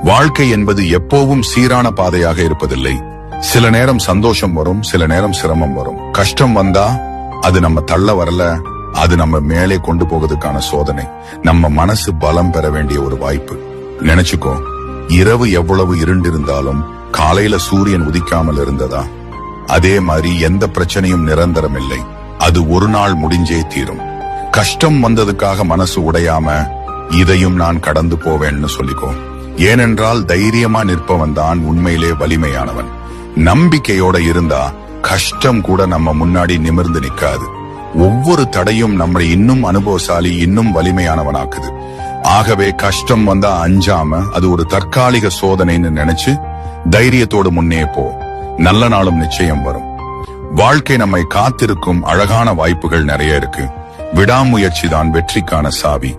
வாழ்க்கை என்பது எப்போவும் சீரான பாதையாக இருப்பதில்லை. சில நேரம் சந்தோஷம் வரும், சில நேரம் சிரமம் வரும். கஷ்டம் வந்தா அது நம்ம தள்ள வரல, அது நம்ம மேலே கொண்டு போவதற்கான சோதனை. நம்ம மனசு பலம் பெற வேண்டிய ஒரு வாய்ப்பு. நினைச்சுக்கோ, இரவு எவ்வளவு இருண்டிருந்தாலும் காலையில சூரியன் உதிக்காமல் இருந்ததா? அதே மாதிரி எந்த பிரச்சனையும் நிரந்தரம் இல்லை, அது ஒரு நாள் முடிஞ்சே தீரும். கஷ்டம் வந்ததுக்காக மனசு உடையாம இதையும் நான் கடந்து போவேன்னு சொல்லிக்கோ. ஏனென்றால் தைரியமா நிற்பவன் தான் உண்மையிலே வலிமையானவன். நம்பிக்கையோட இருந்தா கஷ்டம் கூட நம்ம முன்னாடி நிமிர்ந்து நிக்காது. ஒவ்வொரு தடையும் நம்மளை இன்னும் அனுபவசாலி, இன்னும் வலிமையானவனாக்குது. ஆகவே கஷ்டம் வந்தா அஞ்சாம அது ஒரு தற்காலிக சோதனைன்னு நினைச்சு தைரியத்தோடு முன்னே போ. நல்ல நாளும் நிச்சயம் வரும். வாழ்க்கை நம்மை காத்திருக்கும் அழகான வாய்ப்புகள் நிறைய இருக்கு. விடாமுயற்சி தான் வெற்றிக்கான சாவி.